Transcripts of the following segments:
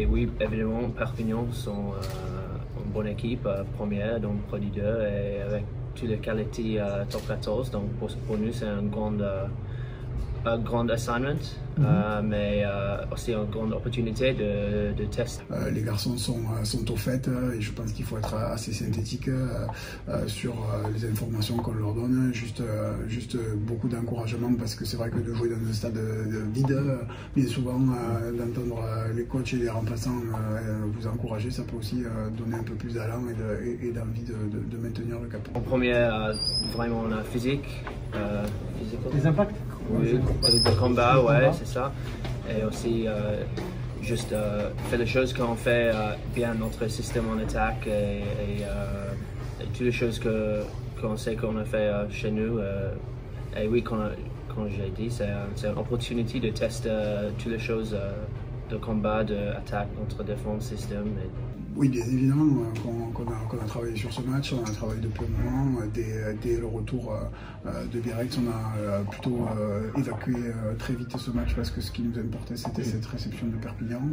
Et oui, évidemment, Perpignan sont une bonne équipe, première, donc Pro D2, et avec toutes les qualités top 14. Donc pour nous, c'est un grand assignment, mais aussi une grande opportunité de test. Les garçons sont au fait et je pense qu'il faut être assez synthétique sur les informations qu'on leur donne, juste beaucoup parce que c'est vrai que de jouer dans un stade vide, bien souvent d'entendre les coachs et les remplaçants vous encourager, ça peut aussi donner un peu plus d'allant et d'envie de maintenir le cap. En premier, vraiment physique. Les impacts? Oui, de combat, ouais, c'est ça. Et aussi, juste faire les choses qu'on fait bien, notre système en attaque et toutes les choses qu'on sait qu'on a fait chez nous. Et oui, comme j'ai dit, c'est une opportunité de tester toutes les choses de combat, d'attaque, notre défense, système. Oui, bien évidemment, qu'on a travaillé sur ce match, on a travaillé depuis un moment. Dès le retour de Biarritz, on a plutôt évacué très vite ce match parce que ce qui nous importait, c'était cette réception de Perpignan.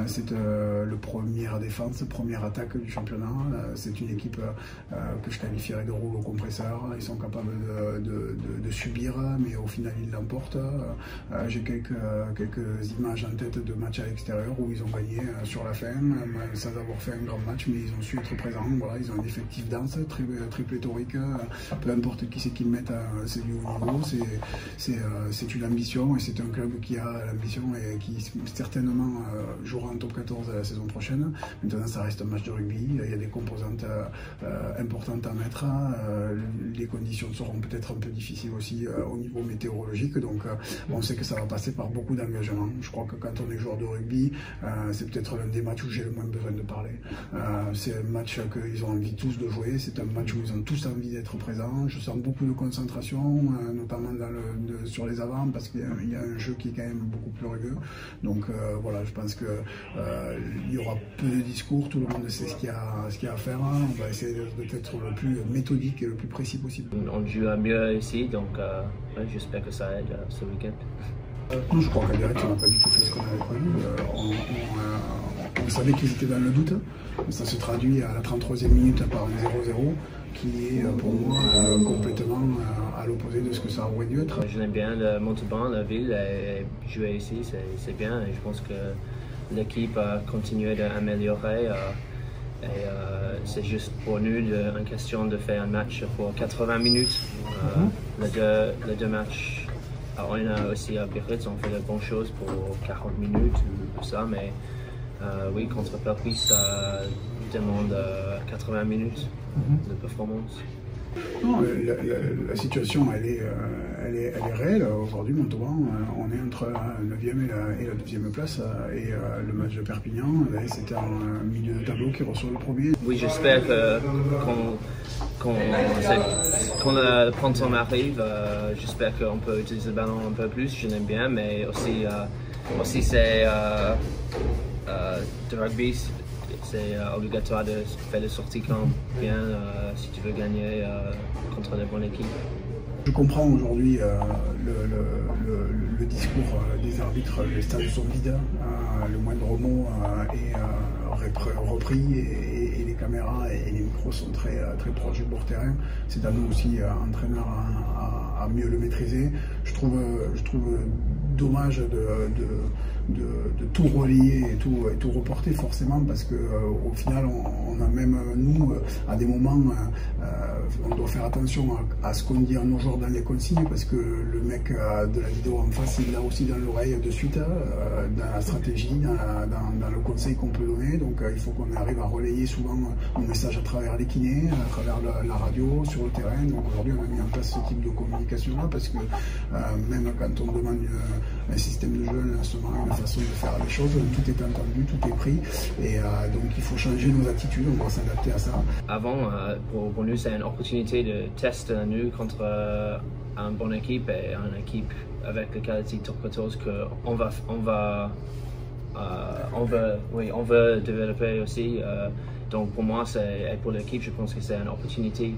C'est le première défense, première attaque du championnat. C'est une équipe que je qualifierais de rouleau compresseur. Ils sont capables de subir, mais au final, ils l'emportent. J'ai quelques images en tête de matchs à l'extérieur où ils ont gagné sur la fin. Sans avoir fait un grand match, mais ils ont su être présents. Voilà, ils ont un effectif dense, très pléthorique. Peu importe qui c'est qu'ils mettent, c'est du haut niveau. C'est une ambition et c'est un club qui a l'ambition et qui certainement jouera en top 14 la saison prochaine. Maintenant, ça reste un match de rugby. Il y a des composantes importantes à mettre. Les conditions seront peut-être un peu difficiles aussi au niveau météorologique. Donc, on sait que ça va passer par beaucoup d'engagement. Je crois que quand on est joueur de rugby, c'est peut-être l'un des matchs où j'ai le moins besoin de parler. C'est un match qu'ils ont envie tous de jouer, c'est un match où ils ont tous envie d'être présents. Je sens beaucoup de concentration, notamment sur les avants, parce qu'il y a un jeu qui est quand même beaucoup plus rugueux. Donc voilà, je pense qu'il y aura peu de discours, tout le monde sait ce qu'il y a à faire. On va essayer d'être le plus méthodique et le plus précis possible. On joue mieux ici, donc j'espère que ça aide ce week-end. Non, je crois qu'à Biarritz, on n'a pas du tout fait ce qu'on avait prévu. On savait qu'ils étaient dans le doute. Ça se traduit à la 33e minute par un 0-0 qui est pour moi complètement à l'opposé de ce que ça aurait dû être. J'aime bien le Montauban, la ville, et jouer ici, c'est bien. Et je pense que l'équipe a continué d'améliorer. C'est juste pour nous une question de faire un match pour 80 minutes. Les deux matchs. Alors, on a aussi à Biarritz, on fait de bonnes choses pour 40 minutes ou ça, mais oui, contre Perpignan, ça demande 80 minutes de performance. Non, la situation, elle est réelle. Aujourd'hui, Montauban, on est entre la 9e et la 2e place. Et le match de Perpignan, c'était un milieu de tableau qui reçoit le premier. Oui, j'espère quand le printemps arrive, j'espère qu'on peut utiliser le ballon un peu plus. Je l'aime bien, mais aussi c'est de rugby. C'est obligatoire de faire des sorties quand bien si tu veux gagner contre des bonnes équipes. Je comprends aujourd'hui le discours des arbitres. Les stades sont vides, le moindre mot est repris et les caméras et les micros sont très proches du bord terrain. C'est à nous aussi, entraîneurs, à mieux le maîtriser. Je trouve dommage de tout relier et tout reporter forcément parce que au final on a même nous à des moments on doit faire attention à ce qu'on dit à nos joueurs dans les consignes parce que le mec de la vidéo en face il l'a aussi dans l'oreille de suite dans la stratégie, dans le conseil qu'on peut donner, donc il faut qu'on arrive à relayer souvent nos messages à travers les kinés, à travers la radio, sur le terrain. Donc aujourd'hui on a mis en place ce type de communication là parce que même quand on demande un système de jeu, un lancement, une façon de faire les choses, tout est entendu, tout est pris et donc il faut changer nos attitudes, on va s'adapter à ça. Avant, pour nous, c'est une opportunité de tester nous contre une bonne équipe et une équipe avec la qualité top 14 qu'on veut développer aussi. Donc pour moi, et pour l'équipe, je pense que c'est une opportunité.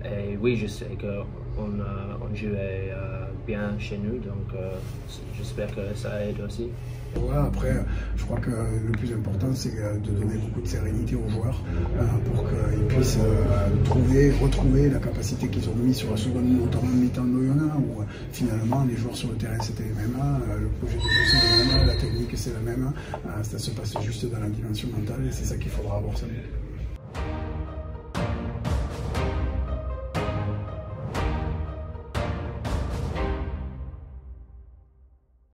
Et oui, je sais qu'on jouait bien chez nous, donc j'espère que ça aide aussi. Voilà, après, je crois que le plus important, c'est de donner beaucoup de sérénité aux joueurs pour qu'ils puissent retrouver la capacité qu'ils ont mis sur la seconde mi-temps de l'Oyonnax, où finalement les joueurs sur le terrain c'était les mêmes, le projet de jeu c'est le même, la technique c'est la même, ça se passe juste dans la dimension mentale et c'est ça qu'il faudra avoir ça.